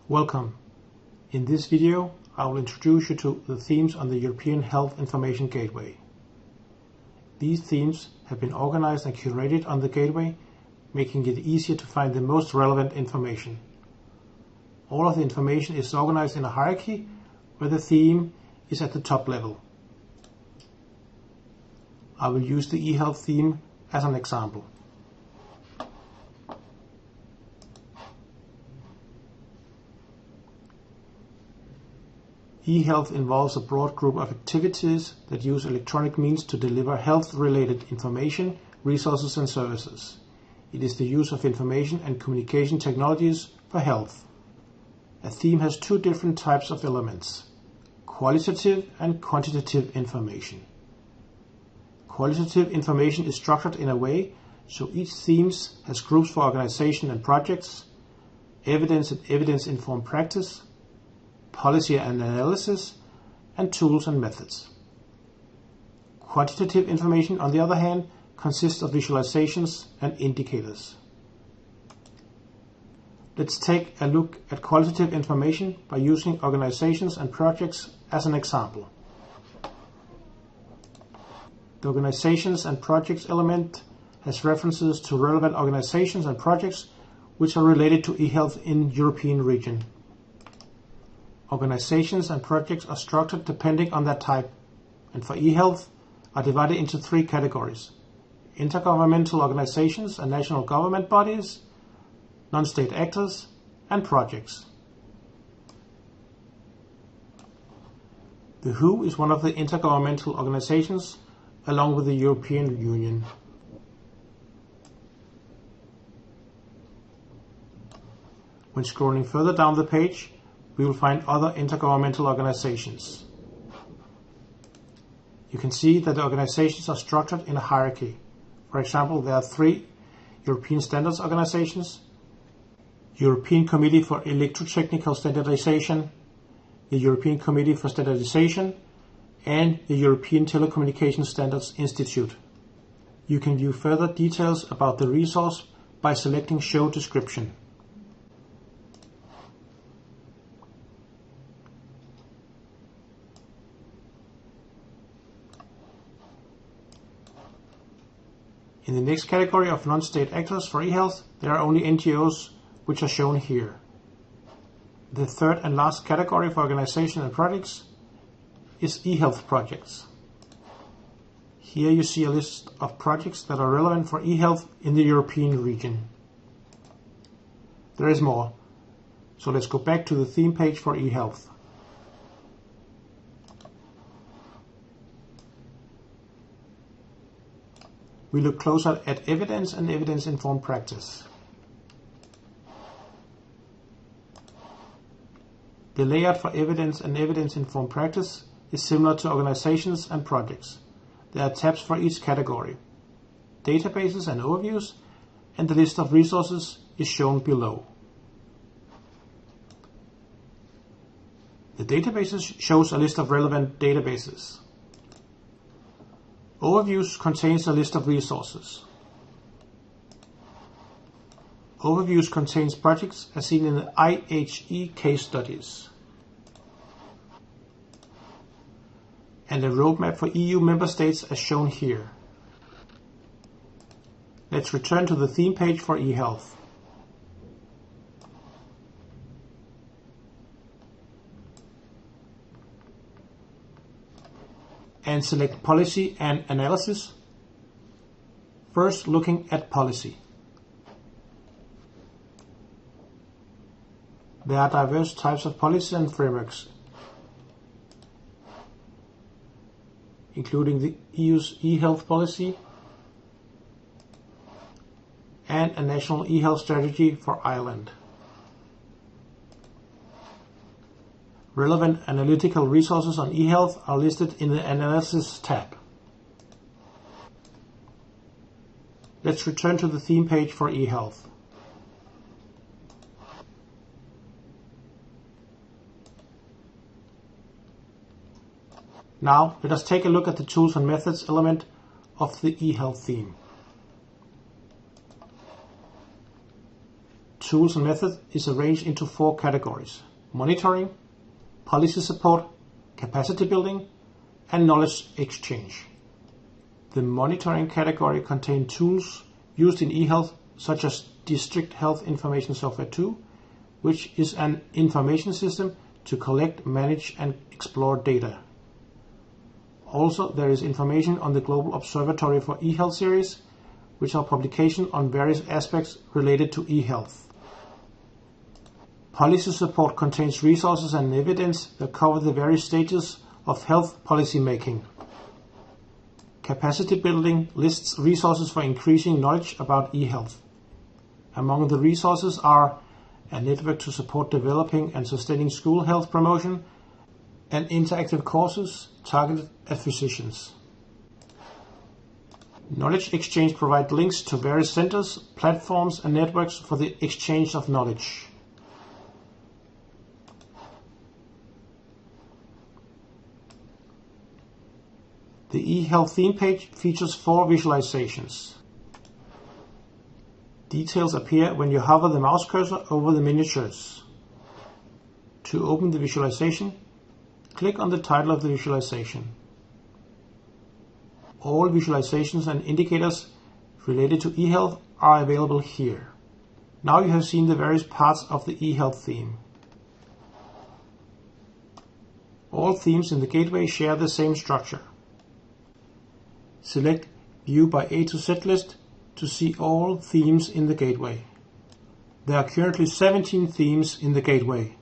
Welcome. In this video, I will introduce you to the themes on the European Health Information Gateway. These themes have been organized and curated on the gateway, making it easier to find the most relevant information. All of the information is organized in a hierarchy where the theme is at the top level. I will use the Ehealth theme as an example. Ehealth involves a broad group of activities that use electronic means to deliver health-related information, resources and services. It is the use of information and communication technologies for health. A theme has two different types of elements: qualitative and quantitative information. Qualitative information is structured in a way so each theme has groups for organization and projects, evidence and evidence-informed practice, policy and analysis, and tools and methods. Quantitative information, on the other hand, consists of visualizations and indicators. Let's take a look at qualitative information by using organizations and projects as an example. The organizations and projects element has references to relevant organizations and projects which are related to eHealth in European region. Organizations and projects are structured depending on their type, and for eHealth are divided into three categories: intergovernmental organizations and national government bodies, non-state actors, and projects. The WHO is one of the intergovernmental organizations along with the European Union. When scrolling further down the page, we will find other intergovernmental organizations. You can see that the organizations are structured in a hierarchy. For example, there are three European standards organizations: European Committee for Electrotechnical Standardization, the European Committee for Standardization, and the European Telecommunication Standards Institute. You can view further details about the resource by selecting Show Description. In the next category of non-state actors for eHealth, there are only NGOs, which are shown here. The third and last category for organizations and projects is eHealth projects. Here you see a list of projects that are relevant for eHealth in the European region. There is more, so let's go back to the theme page for eHealth. We look closer at evidence and evidence-informed practice. The layout for evidence and evidence-informed practice is similar to organizations and projects. There are tabs for each category. Databases and overviews, and the list of resources is shown below. The databases shows a list of relevant databases. Overviews contains a list of resources. Overviews contains projects as seen in the IHE case studies. And a roadmap for EU member states as shown here. Let's return to the theme page for eHealth. And select Policy and Analysis. First, looking at policy. There are diverse types of policies and frameworks, including the EU's eHealth policy and a national eHealth strategy for Ireland. Relevant analytical resources on eHealth are listed in the Analysis tab. Let's return to the theme page for eHealth. Now, let us take a look at the Tools and Methods element of the eHealth theme. tools and methods is arranged into 4 categories: monitoring, policy support, capacity building, and knowledge exchange. The monitoring category contains tools used in eHealth, such as District Health Information Software 2, which is an information system to collect, manage, and explore data. Also, there is information on the Global Observatory for eHealth series, which are publications on various aspects related to eHealth. Policy support contains resources and evidence that cover the various stages of health policy making. Capacity building lists resources for increasing knowledge about eHealth. Among the resources are a network to support developing and sustaining school health promotion, and interactive courses targeted at physicians. Knowledge exchange provides links to various centers, platforms, and networks for the exchange of knowledge. The Ehealth Theme page features 4 visualizations. Details appear when you hover the mouse cursor over the miniatures. To open the visualization, click on the title of the visualization. All visualizations and indicators related to eHealth are available here. Now you have seen the various parts of the eHealth theme. All themes in the gateway share the same structure. Select View by A to Z list to see all themes in the gateway. There are currently 17 themes in the gateway.